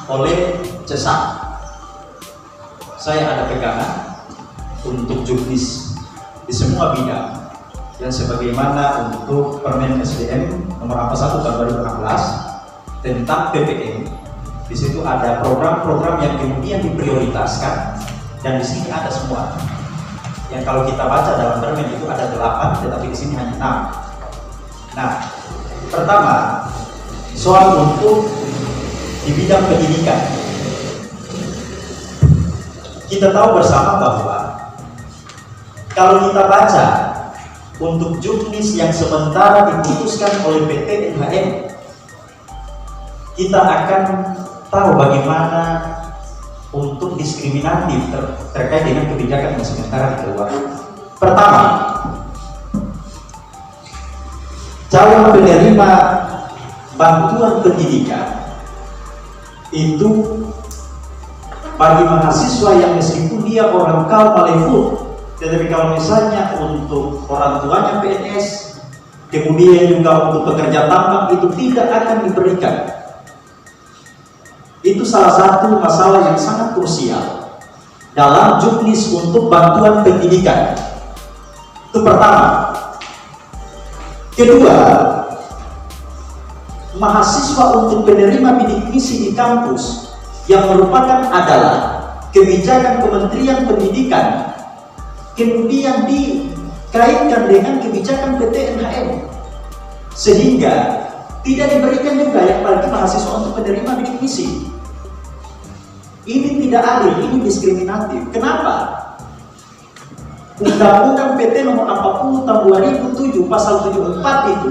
oleh CESA. Saya ada pegangan untuk juknis di semua bidang, dan sebagaimana untuk Permen SDM nomor 41 tahun 2016 tentang PPM, di situ ada program-program yang kemudian diprioritaskan, dan di sini ada semua. Yang kalau kita baca dalam permen itu ada 8, tetapi di sini hanya 6. Nah, pertama, soal untuk di bidang pendidikan. Kita tahu bersama bahwa kalau kita baca untuk juknis yang sementara diputuskan oleh PT NHM, kita akan tahu bagaimana untuk diskriminatif terkait dengan kebijakan yang sementara dikeluarkan. Pertama, calon penerima bantuan pendidikan itu bagi mahasiswa yang meskipun dia orang kaum malefut, tetapi kalau misalnya untuk orang tuanya PNS, kemudian juga untuk pekerja tambang, itu tidak akan diberikan. Itu salah satu masalah yang sangat krusial dalam juknis untuk bantuan pendidikan. Itu pertama. Kedua, mahasiswa untuk penerima bidik misi di kampus yang merupakan adalah kebijakan Kementerian Pendidikan kemudian dikaitkan dengan kebijakan PT NHM, sehingga tidak diberikan juga yang bagi mahasiswa untuk penerima bidik misi. Ini tidak adil, ini diskriminatif. Kenapa? Undang-Undang PT nomor 40 tahun 2007 pasal 74 itu,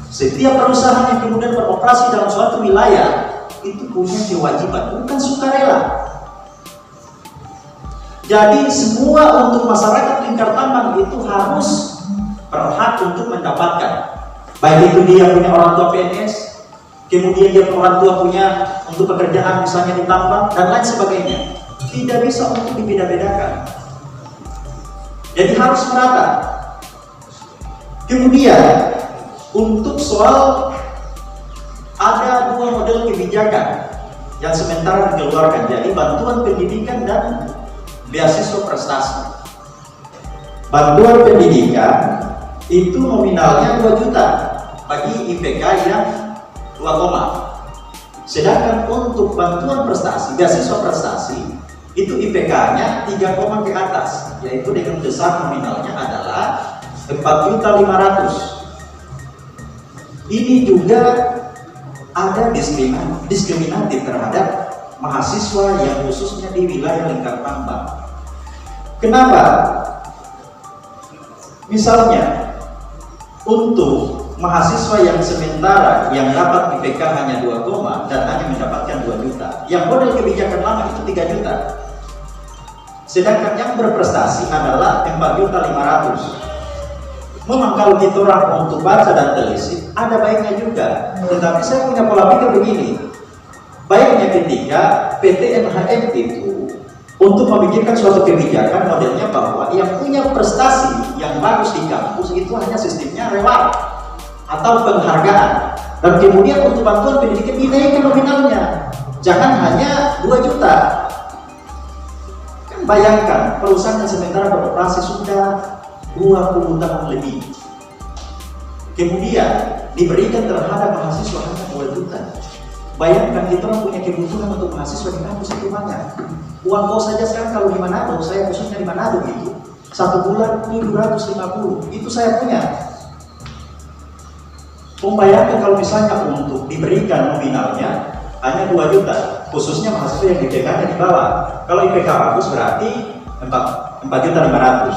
setiap perusahaan yang kemudian beroperasi dalam suatu wilayah itu punya kewajiban, bukan sukarela. Jadi semua untuk masyarakat Lingkar Tambang itu harus berhak untuk mendapatkan, baik itu dia punya orang tua PNS, kemudian dia orang tua punya untuk pekerjaan misalnya di tambang dan lain sebagainya. Tidak bisa untuk dibeda-bedakan. Jadi harus merata. Kemudian untuk soal ada dua model kebijakan yang sementara dikeluarkan, jadi bantuan pendidikan dan beasiswa prestasi. Bantuan pendidikan itu nominalnya 2 juta bagi IPK yang 2, sedangkan untuk bantuan prestasi, beasiswa prestasi itu IPK-nya 3, ke atas, yaitu dengan besar nominalnya adalah 4.500.000. Ini juga ada diskriminatif terhadap mahasiswa yang khususnya di wilayah Lingkar Tambang. Kenapa? Misalnya untuk mahasiswa yang sementara yang dapat IPK hanya 2, dan hanya mendapatkan 2 juta, yang model kebijakan lama itu 3 juta, sedangkan yang berprestasi adalah 4.500.000. Memang kalau kita orang untuk baca dan telisik ada baiknya juga, tetapi saya punya pola pikir begini. Baiknya ketika PT NHM itu untuk memikirkan suatu kebijakan modelnya bahwa yang punya prestasi yang bagus di kampus itu hanya sistemnya reward atau penghargaan, dan kemudian untuk bantuan pendidikan dinaikkan nominalnya, jangan hanya 2 juta. Kan bayangkan perusahaan yang sementara beroperasi sudah 20 tahun lebih, kemudian diberikan terhadap mahasiswa hanya 2 juta. Bayangkan kita punya kebutuhan untuk mahasiswa di kampus itu banyak. Uang kos saja sekarang kalau di Manado, saya khususnya di Manado gitu, 1 bulan 750, itu saya punya. Membayangkan kalau misalnya untuk diberikan nominalnya hanya 2 juta, khususnya mahasiswa yang IPK-nya di bawah. Kalau IPK bagus berarti 4.500.000.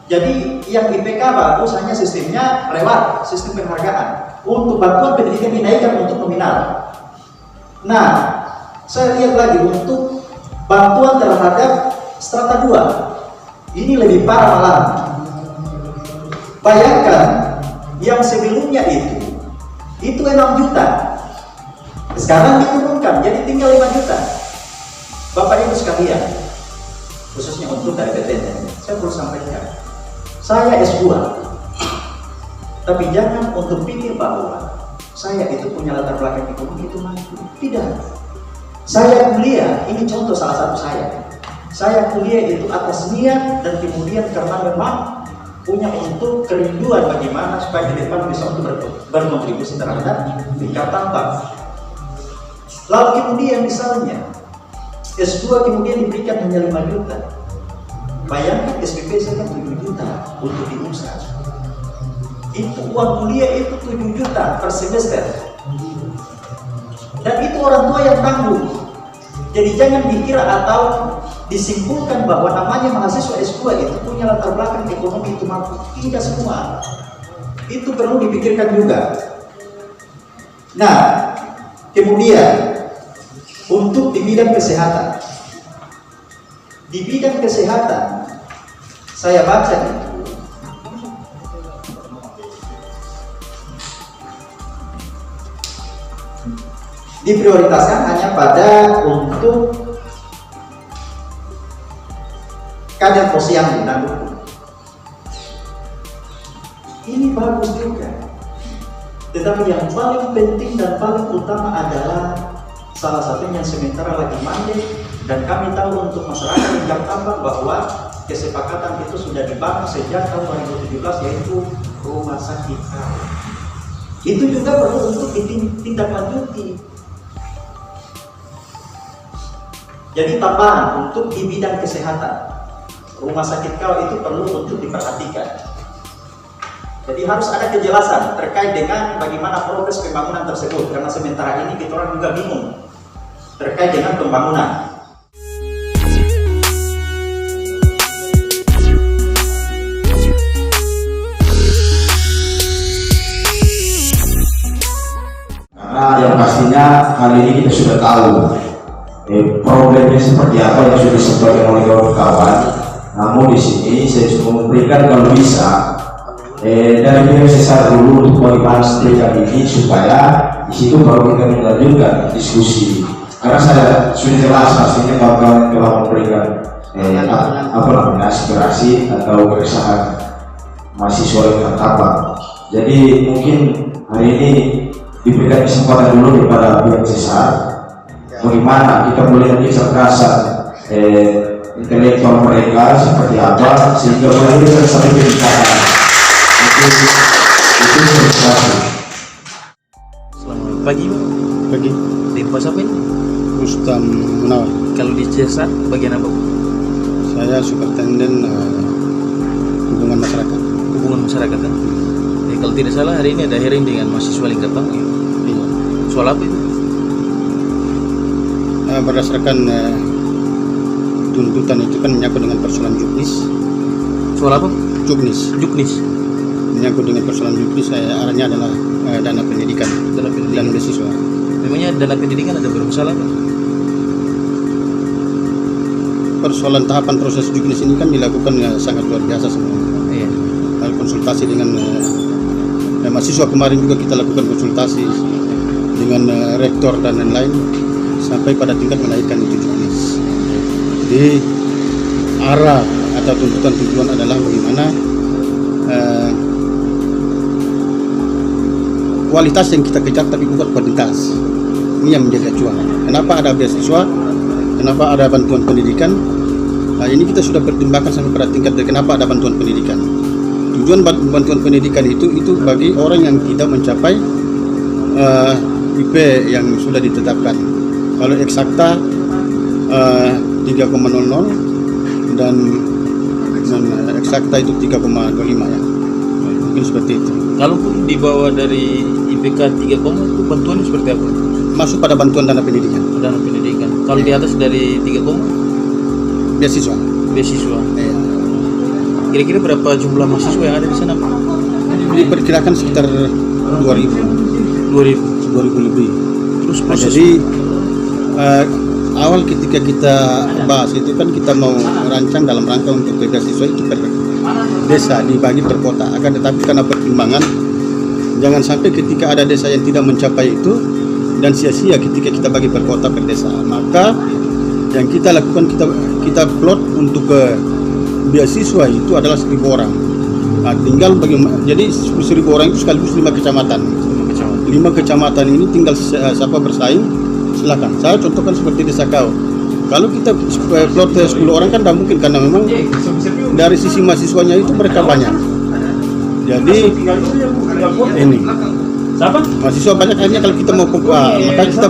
Jadi yang IPK bagus hanya sistemnya reward, sistem penghargaan. Untuk bantuan pendidikan dinaikkan untuk nominal. Nah, saya lihat lagi untuk bantuan terhadap strata 2. Ini lebih parah malah. Bayangkan yang sebelumnya itu 6 juta. Sekarang diturunkan jadi tinggal 5 juta. Bapak Ibu sekalian, khususnya untuk dari PTN, saya perlu sampaikan. Saya S2, tapi jangan untuk pikir bahwa saya itu punya latar belakang ekonomi itu mampu. Tidak. Saya kuliah, ini contoh salah satu saya kuliah itu atas niat dan kemudian karena memang punya untuk kerinduan bagaimana supaya ke depan bisa untuk berkontribusi terhadap tingkatan bangsa. Lalu kemudian misalnya S2 kemudian diberikan hanya 5 juta. Bayangkan SPP saya kan 7 juta untuk di UNSA. Itu uang kuliah itu 7 juta per semester. Dan itu orang tua yang tanggung. Jadi jangan dikira atau disimpulkan bahwa namanya mahasiswa S2 itu punya latar belakang ekonomi itu mampu. Tidak semua. Itu perlu dipikirkan juga. Nah, kemudian untuk di bidang kesehatan. Di bidang kesehatan, saya baca itu diprioritaskan hanya pada untuk kader posyandu dan dukun. Ini bagus juga. Tetapi yang paling penting dan paling utama adalah salah satunya yang sementara lagi mandek, dan kami tahu untuk masyarakat di Jakarta bahwa kesepakatan itu sudah dibangun sejak tahun 2017, yaitu rumah sakit kawal. Itu juga perlu untuk ditindaklanjuti. Jadi tambahan untuk di bidang kesehatan, rumah sakit kawal itu perlu untuk diperhatikan. Jadi harus ada kejelasan terkait dengan bagaimana progres pembangunan tersebut, karena sementara ini kita orang juga bingung terkait dengan pembangunan. Karena yang pastinya kali ini kita sudah tahu problemnya seperti apa yang sudah disampaikan oleh kawan-kawan. Namun di sini saya cuma memberikan kalau bisa dari pihak sesar dulu untuk bagaimana setrika ini supaya di situ baru kita melanjutkan diskusi. Karena saya sudah jelas pastinya kawan-kawan telah memberikan aspirasi atau keresahan mahasiswa yang terkapar. Jadi mungkin hari ini diberikan kesempatan dulu kepada pihak sesar bagaimana kita melihat kecerdasan intelektual mereka seperti apa sehingga melahirkan satu peningkatan. Itu Selamat pagi. Pagi. Di pos apa ini? Rustam Munawar. Kalau di Cesa bagian apa? Saya superintenden hubungan masyarakat. Hubungan masyarakat kan? Kalau tidak salah hari ini ada hearing dengan mahasiswa Lingkatang. Ya? Iya. Soal apa itu? Berdasarkan tuntutan itu kan menyangkut dengan persoalan juknis. Soal apa? Juknis. Menyangkut dengan persoalan juknis, arahnya adalah dana pendidikan. Dan beasiswa. Memangnya dana pendidikan ada bermasalah apa? Persoalan tahapan proses juknis ini kan dilakukan sangat luar biasa sebenarnya. Iya. Konsultasi dengan mahasiswa kemarin juga kita lakukan konsultasi dengan rektor dan lain-lain sampai pada tingkat menaikkan itu juknis. Jadi arah atau tuntutan tujuan adalah bagaimana kualitas yang kita kejar tapi bukan kuantitas. Ini yang menjadi acuan. Kenapa ada beasiswa? Kenapa ada bantuan pendidikan? Nah, ini kita sudah pertimbangkan sampai pada tingkat kenapa ada bantuan pendidikan. Tujuan bantuan pendidikan itu bagi orang yang tidak mencapai IP yang sudah ditetapkan. Kalau eksakta 3,00 dan eksakta itu 3,25 ya. Mungkin seperti itu. Kalaupun dibawa dari IPK 3, itu bantuannya seperti apa? Masuk pada bantuan dana pendidikan. Dana pendidikan. Kalau di atas dari 3, Beasiswa. Kira-kira berapa jumlah mahasiswa yang ada di sana, Pak? Diperkirakan sekitar 2.000 lebih. Terus proses Jadi awal ketika kita bahas itu kan kita mau merancang dalam rangka untuk beasiswa itu per desa dibagi per kota. Akan tetapi karena pertimbangan jangan sampai ketika ada desa yang tidak mencapai itu dan sia-sia ketika kita bagi per kota per desa, maka yang kita lakukan kita plot untuk beasiswa itu adalah 1.000 orang. Nah, tinggal bagaimana, jadi 1.000 orang itu sekaligus 5 kecamatan. 5 kecamatan ini tinggal siapa bersaing silakan. Saya contohkan seperti desa kau. Kalau kita plot 10 orang kan tidak mungkin, karena memang dari sisi mahasiswanya itu mereka banyak. Jadi ini mahasiswa banyak, akhirnya kalau kita mau maka kita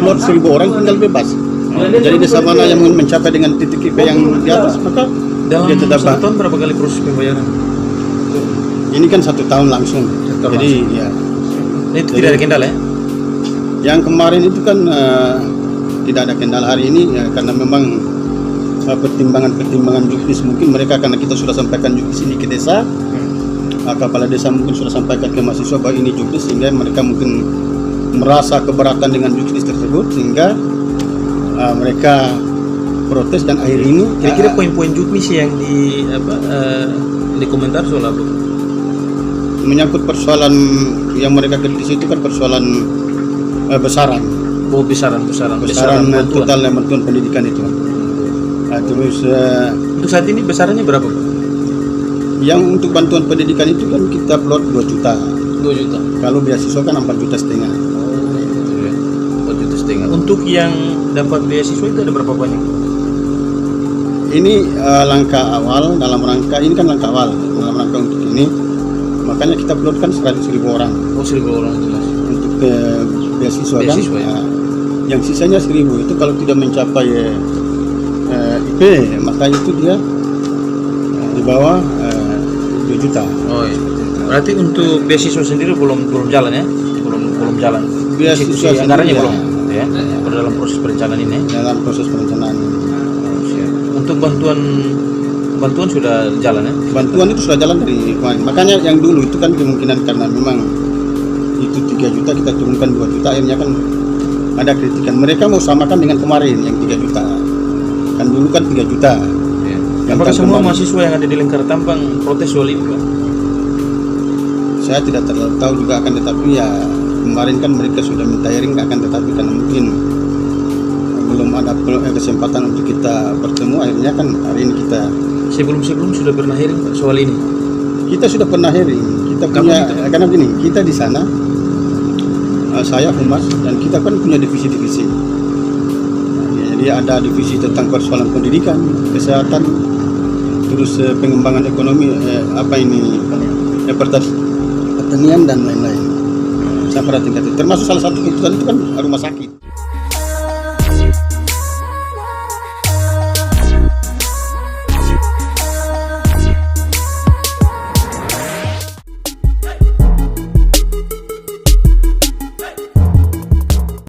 plot 1000 orang tinggal bebas. Jadi desa mana yang mencapai dengan titik IP yang di atas, maka Dalam dia tetap 1 tahun berapa kali proses pembayaran? ini kan 1 tahun langsung. tahun Jadi ya Itu tidak ada kendala ya? yang kemarin itu kan tidak ada kendala hari ini ya, karena memang pertimbangan juknis mungkin mereka, karena kita sudah sampaikan juknis ini ke desa, kepala desa mungkin sudah sampaikan ke mahasiswa bahwa ini juknis, sehingga mereka mungkin merasa keberatan dengan juknis tersebut, sehingga mereka protes, dan akhir ini Kira-kira poin-poin juknis yang di komentar soal apa? menyangkut persoalan yang mereka kritisi itu kan persoalan besaran Besaran bantuan. total bantuan pendidikan itu. Terus Untuk saat ini besarannya berapa, Pak? yang untuk bantuan pendidikan itu kan kita plot 2 juta. 2 juta. Kalau beasiswa kan 4,5 juta. 4,5 juta. Untuk yang dapat beasiswa itu ada berapa banyak? Ini langkah awal dalam rangka untuk ini, makanya kita plotkan 100.000 orang Oh, 1.000 orang itu, Mas. untuk beasiswa kan. Beasiswa, ya. Yang sisanya 1.000 itu kalau tidak mencapai IP, maka itu dia di bawah 2 juta. Oh iya. Berarti untuk beasiswa sendiri belum jalan ya? Belum jalan. Beasiswa Institusi anggarannya sendiri, belum, ya. Baru dalam proses perencanaan ini. Dalam proses perencanaan. Untuk bantuan sudah jalan ya? Bantuan itu sudah jalan dari kemarin. Makanya yang dulu itu kan kemungkinan karena memang itu 3 juta kita turunkan 2 juta, akhirnya kan ada kritikan. Mereka mau samakan dengan kemarin yang 3 juta. Kan dulu kan 3 juta. Ya. Yang Apakah kan semua kemarin- mahasiswa yang ada di Lingkar Tampang protes soal ini, Pak? Saya tidak terlalu tahu juga, akan tetapi ya kemarin kan mereka sudah minta hearing, akan tetapi karena mungkin belum ada kesempatan untuk kita bertemu, akhirnya kan hari ini kita Sebelum sudah pernah hearing, Pak, soal ini? sudah pernah hearing. Kita Kapan punya itu? karena begini, kita di sana saya humas dan kita kan punya divisi-divisi. Jadi ada divisi tentang persoalan pendidikan, kesehatan, terus pengembangan ekonomi, pertanian dan lain-lain. Saya pada tingkat itu, termasuk salah satu itu kan rumah sakit.